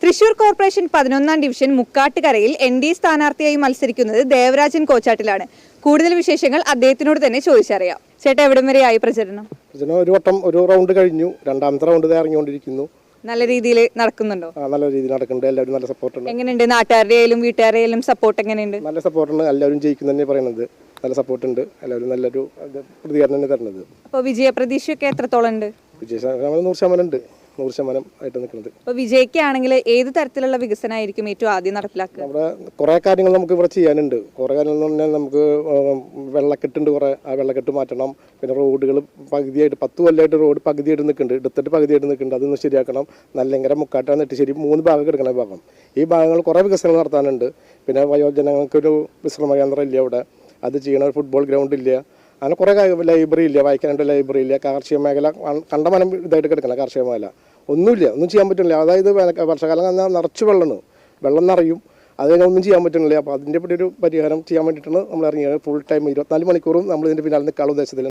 Thrissur corporation 11ാം division മുക്കാട്ടുകരയിൽ ND സ്ഥാനാർത്ഥിയായി മത്സരിക്കുന്നത് ദേവരാജൻ കോച്ചാട്ടിലാണ്. കൂടുതൽ വിശേഷങ്ങൾ അദ്ദേഹത്തിനോട് തന്നെ ചോദിച്ചറിയാം. ചേട്ടാ, എവിടം വരെയായി പ്രചരണം? ഒരു റൗണ്ട് കഴിഞ്ഞു, രണ്ടാമത്തെ റൗണ്ട് ഇറങ്ങിക്കൊണ്ടിരിക്കുന്നു. നല്ല രീതിയിൽ നടക്കുന്നുണ്ടോ? നല്ല രീതിയിൽ നടക്കുന്നുണ്ട്. എല്ലാവരും നല്ല സപ്പോർട്ടുണ്ട്. എങ്ങനെയുണ്ട്? നാട്ടുകാരുടെയും വീട്ടുകാരുടെയും സപ്പോർട്ട് എങ്ങനെയുണ്ട്? നല്ല സപ്പോർട്ടുണ്ട്. എല്ലാവരും ജയിക്കും തന്നെ പറയുന്നത്. നല്ല സപ്പോർട്ടുണ്ട്. എല്ലാവരും നല്ലൊരു പ്രതികരണം തന്നെ തരുന്നത്. അപ്പോൾ വിജയപ്രതീക്ഷയൊക്കെ എത്രത്തോളം ഉണ്ട്? 100% ഉണ്ട്. 100% ആയിട്ട് നിൽക്കുന്നത്. അപ്പോൾ വിജയിക്കുകയാണെങ്കിൽ ഏത് തരത്തിലുള്ള വികസനമായിരിക്കും ഏറ്റവും ആദ്യം നടപ്പിലാക്കുക? നമ്മുടെ കുറേ കാര്യങ്ങൾ നമുക്ക് ഇവിടെ ചെയ്യാനുണ്ട്. കുറേ കാര്യങ്ങൾ എന്ന് പറഞ്ഞാൽ നമുക്ക് വെള്ളക്കെട്ടുണ്ട്, കുറേ ആ വെള്ളക്കെട്ട് മാറ്റണം. പിന്നെ റോഡുകൾ പകുതിയായിട്ട് 10 കൊല്ലമായിട്ട് റോഡ് പകുതിയായിട്ട് നിൽക്കുന്നുണ്ട്, എടുത്തിട്ട് പകുതിയായിട്ട് നിൽക്കുന്നുണ്ട്. അതൊന്ന് ശരിയാക്കണം. നല്ലങ്കര മുക്കാട്ട നെട്ടിശ്ശേരി 3 ഭാഗം എടുക്കുന്ന ഭാഗം. ഈ ഭാഗങ്ങൾ കുറേ വികസനങ്ങൾ നടത്താനുണ്ട്. പിന്നെ വയോജനങ്ങൾക്കൊരു വിശ്രമ കേന്ദ്രം ഇല്ല അവിടെ, അത് ചെയ്യണം. ഒരു ഫുട്ബോൾ ഗ്രൗണ്ട് ഇല്ല, അങ്ങനെ കുറേ ലൈബ്രറി ഇല്ല, വായിക്കാനായിട്ട് ലൈബ്രറി ഇല്ല. കാർഷിക മേഖല കണ്ടമാനം ഇതായിട്ട് കിടക്കണം. കാർഷിക മേഖല ഒന്നുമില്ല, ഒന്നും ചെയ്യാൻ പറ്റുന്നില്ല. അതായത് വർഷകാലം നിറച്ച് വെള്ളം നിറയും, അത് കഴിഞ്ഞാൽ ഒന്നും ചെയ്യാൻ പറ്റുന്നില്ല. അപ്പോൾ അതിൻ്റെ ഒരു പരിഹാരം ചെയ്യാൻ വേണ്ടിയിട്ടാണ് നമ്മൾ ഇറങ്ങിയത്. ഫുൾ ടൈം 24 മണിക്കൂറും നമ്മൾ ഇതിൻ്റെ പിന്നാലെ നിൽക്കാനുള്ള ഉദ്ദേശത്തിൽ.